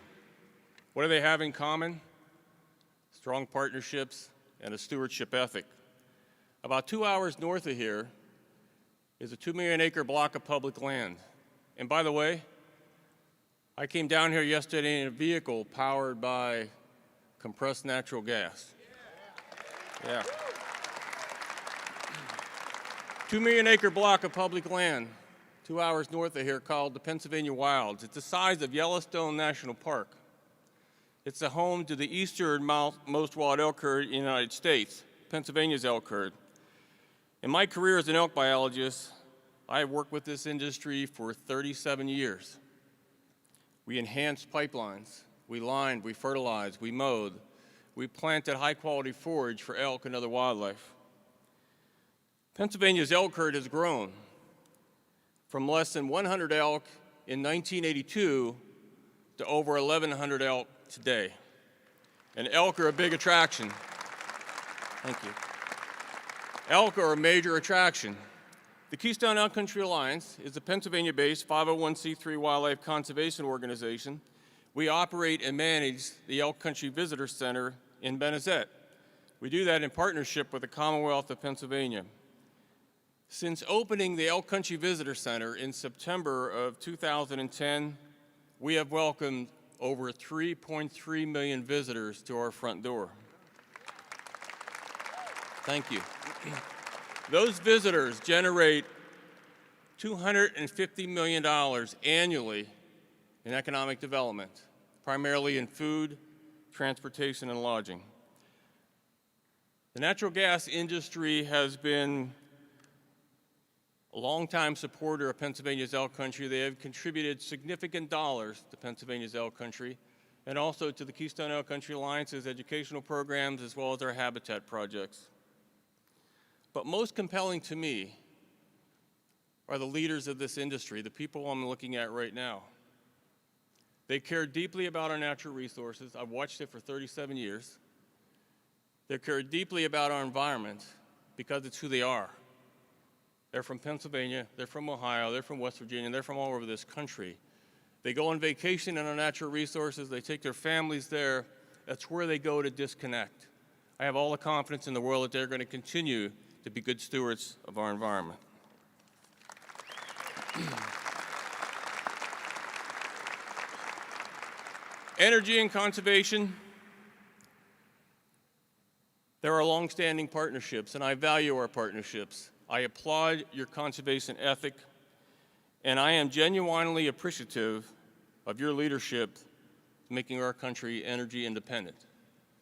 what do they have in common? Strong partnerships and a stewardship ethic. About 2 hours north of here is a 2 million acre block of public land. And by the way, I came down here yesterday in a vehicle powered by compressed natural gas. Yeah. 2 million acre block of public land 2 hours north of here called the Pennsylvania Wilds. It's the size of Yellowstone National Park. It's the home to the easternmost wild elk herd in the United States, Pennsylvania's elk herd. In my career as an elk biologist, I have worked with this industry for 37 years. We enhanced pipelines, we lined, we fertilized, we mowed, we planted high-quality forage for elk and other wildlife. Pennsylvania's elk herd has grown from less than 100 elk in 1982 to over 1,100 elk today. And elk are a big attraction. Thank you. Elk are a major attraction. The Keystone Elk Country Alliance is a Pennsylvania-based 501c3 wildlife conservation organization. We operate and manage the Elk Country Visitor Center in Benezet. We do that in partnership with the Commonwealth of Pennsylvania. Since opening the Elk Country Visitor Center in September of 2010, we have welcomed over 3.3 million visitors to our front door. Thank you. Those visitors generate $250 million annually in economic development, primarily in food, transportation, and lodging. The natural gas industry has been a longtime supporter of Pennsylvania's elk country. They have contributed significant dollars to Pennsylvania's elk country and also to the Keystone Elk Country Alliance's educational programs as well as our habitat projects. But most compelling to me are the leaders of this industry, the people I'm looking at right now. They care deeply about our natural resources. I've watched it for 37 years. They care deeply about our environment because it's who they are. They're from Pennsylvania, they're from Ohio, they're from West Virginia, they're from all over this country. They go on vacation in our natural resources, they take their families there. That's where they go to disconnect. I have all the confidence in the world that they're going to continue to be good stewards of our environment. Energy and conservation. There are long-standing partnerships, and I value our partnerships. I applaud your conservation ethic, and I am genuinely appreciative of your leadership in making our country energy independent.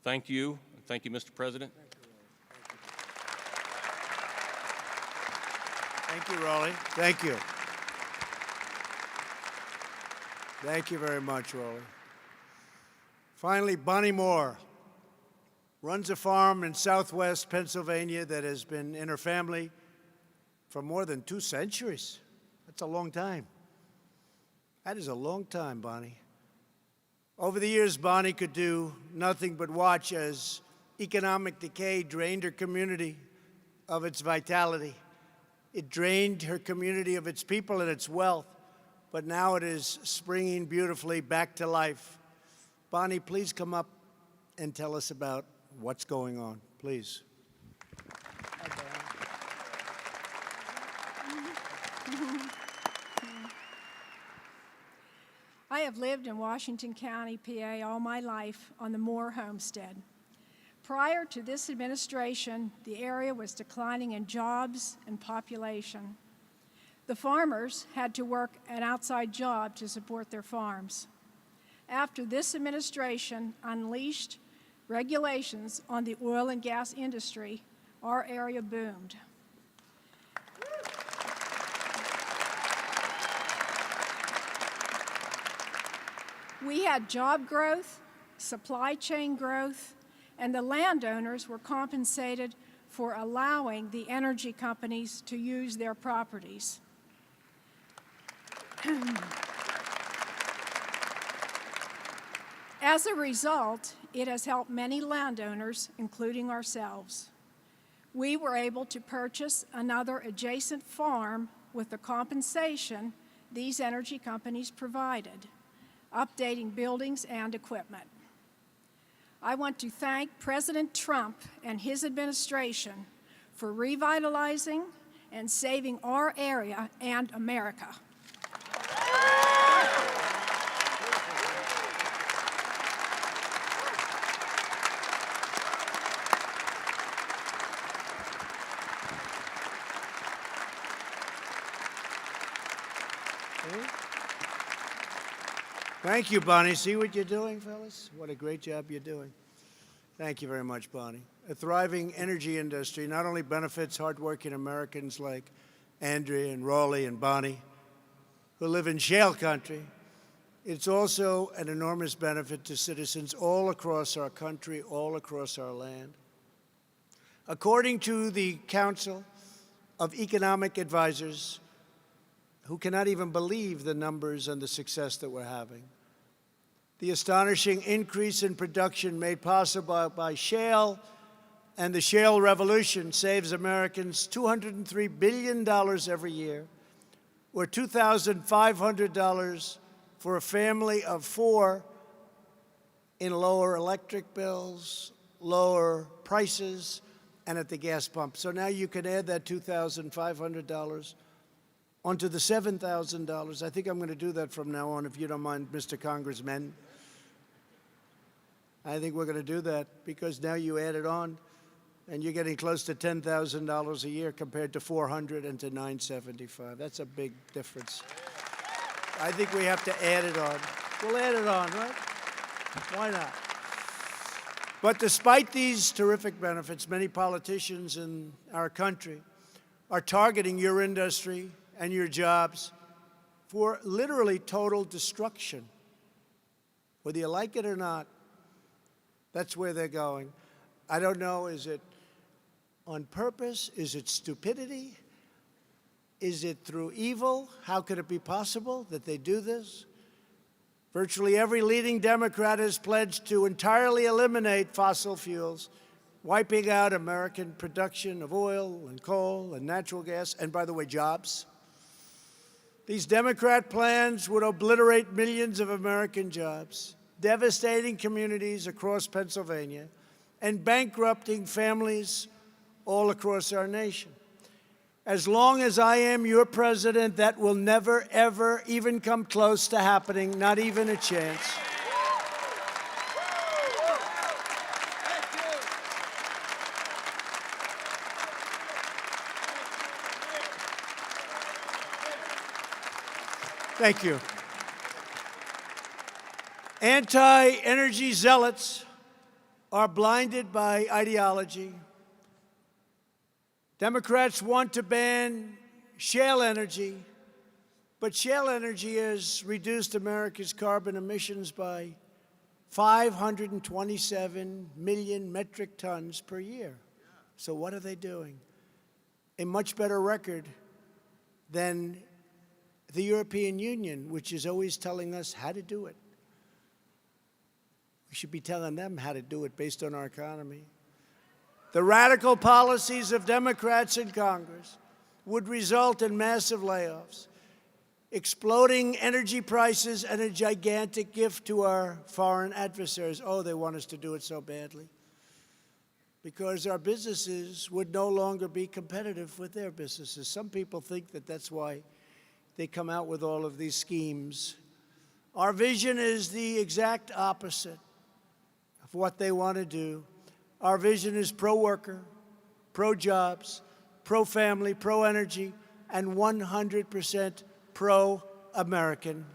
Thank you. Thank you, Mr. President. Thank you, Rolly. Thank you. Thank you very much, Rolly. Finally, Bonnie Moore runs a farm in southwest Pennsylvania that has been in her family for more than 2 centuries. That's a long time. That is a long time, Bonnie. Over the years, Bonnie could do nothing but watch as economic decay drained her community of its vitality. It drained her community of its people and its wealth, but now it is springing beautifully back to life. Bonnie, please come up and tell us about what's going on, please. I have lived in Washington County, PA, all my life on the Moore homestead. Prior to this administration, the area was declining in jobs and population. The farmers had to work an outside job to support their farms. After this administration unleashed regulations on the oil and gas industry, our area boomed. We had job growth, supply chain growth, and the landowners were compensated for allowing the energy companies to use their properties. As a result, it has helped many landowners, including ourselves. We were able to purchase another adjacent farm with the compensation these energy companies provided, updating buildings and equipment. I want to thank President Trump and his administration for revitalizing and saving our area and America. Thank you, Bonnie. See what you're doing, fellas? What a great job you're doing. Thank you very much, Bonnie. A thriving energy industry not only benefits hardworking Americans like Andrea and Raleigh and Bonnie, who live in shale country, it's also an enormous benefit to citizens all across our country, all across our land. According to the Council of Economic Advisors, who cannot even believe the numbers and the success that we're having, the astonishing increase in production made possible by shale and the shale revolution saves Americans $203 billion every year, or $2,500 for a family of 4 in lower electric bills, lower prices, and at the gas pump. So now you can add that $2,500 onto the $7,000. I think I'm going to do that from now on, if you don't mind, Mr. Congressman. I think we're going to do that because now you add it on, and you're getting close to $10,000 a year compared to $400 and to $975. That's a big difference. I think we have to add it on. We'll add it on, right? Why not? But despite these terrific benefits, many politicians in our country are targeting your industry and your jobs for literally total destruction. Whether you like it or not, that's where they're going. I don't know, is it on purpose? Is it stupidity? Is it through evil? How could it be possible that they do this? Virtually every leading Democrat has pledged to entirely eliminate fossil fuels, wiping out American production of oil and coal and natural gas, and by the way, jobs. These Democrat plans would obliterate millions of American jobs, devastating communities across Pennsylvania, and bankrupting families all across our nation. As long as I am your president, that will never, ever even come close to happening, not even a chance. Thank you. Anti-energy zealots are blinded by ideology. Democrats want to ban shale energy, but shale energy has reduced America's carbon emissions by 527 million metric tons per year. So what are they doing? A much better record than the European Union, which is always telling us how to do it. We should be telling them how to do it based on our economy. The radical policies of Democrats in Congress would result in massive layoffs, exploding energy prices, and a gigantic gift to our foreign adversaries. Oh, they want us to do it so badly. Because our businesses would no longer be competitive with their businesses. Some people think that that's why they come out with all of these schemes. Our vision is the exact opposite of what they want to do. Our vision is pro-worker, pro-jobs, pro-family, pro-energy, and 100% pro-American.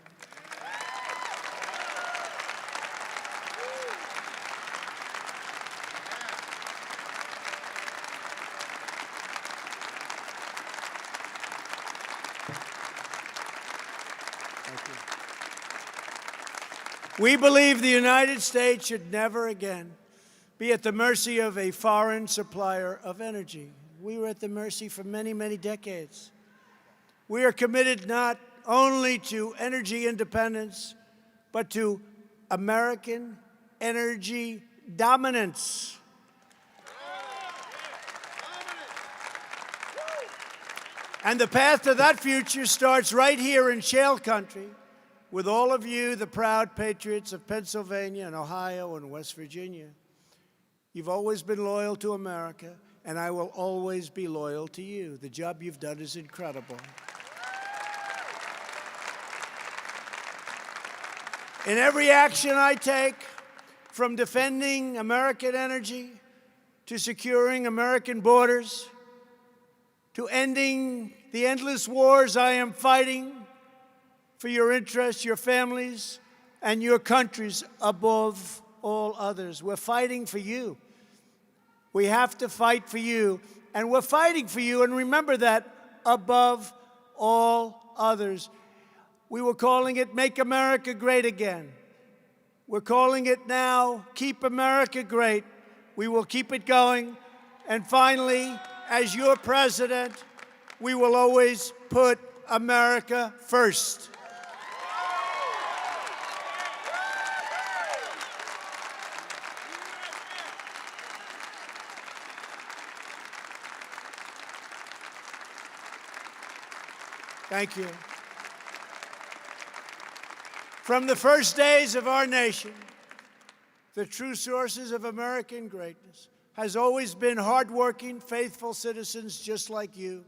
We believe the United States should never again be at the mercy of a foreign supplier of energy. We were at the mercy for many, many decades. We are committed not only to energy independence, but to American energy dominance. And the path to that future starts right here in shale country with all of you, the proud patriots of Pennsylvania and Ohio and West Virginia. You've always been loyal to America, and I will always be loyal to you. The job you've done is incredible. In every action I take, from defending American energy to securing American borders, to ending the endless wars I am fighting for your interests, your families, and your countries above all others. We're fighting for you. We have to fight for you, and we're fighting for you, and remember that, above all others. We were calling it Make America Great Again. We're calling it now Keep America Great. We will keep it going. And finally, as your president, we will always put America first. Thank you. From the first days of our nation, the true sources of American greatness has always been hardworking, faithful citizens just like you.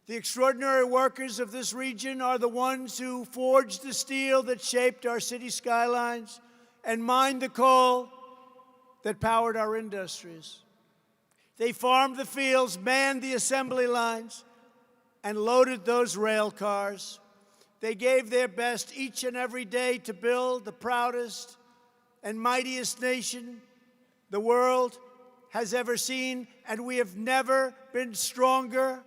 The extraordinary workers of this region are the ones who forged the steel that shaped our city skylines and mined the coal that powered our industries. They farmed the fields, manned the assembly lines, and loaded those rail cars. They gave their best each and every day to build the proudest and mightiest nation the world has ever seen, and we have never been stronger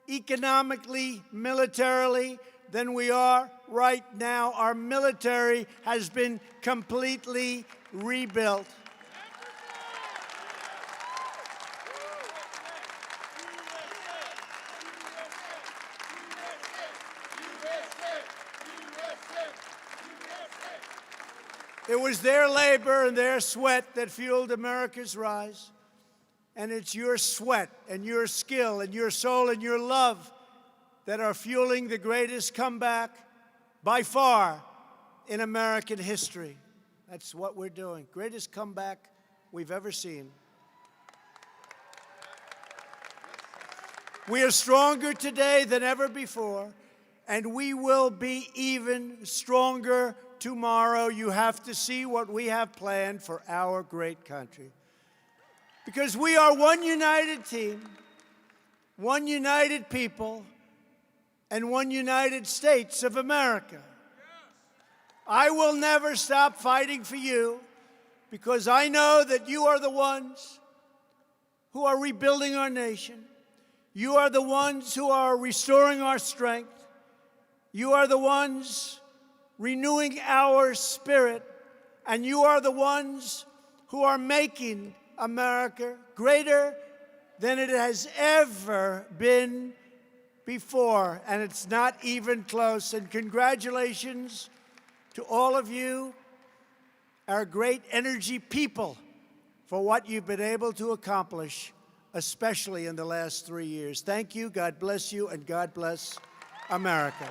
economically, militarily, than we are right now. Our military has been completely rebuilt. It was their labor and their sweat that fueled America's rise. And it's your sweat and your skill and your soul and your love that are fueling the greatest comeback by far in American history. That's what we're doing. Greatest comeback we've ever seen. We are stronger today than ever before, and we will be even stronger tomorrow. You have to see what we have planned for our great country. Because we are one united team, one united people, and one United States of America. I will never stop fighting for you because I know that you are the ones who are rebuilding our nation. You are the ones who are restoring our strength. You are the ones renewing our spirit, and you are the ones who are making America greater than it has ever been before, and it's not even close. And congratulations to all of you, our great energy people, for what you've been able to accomplish, especially in the last 3 years. Thank you, God bless you, and God bless America.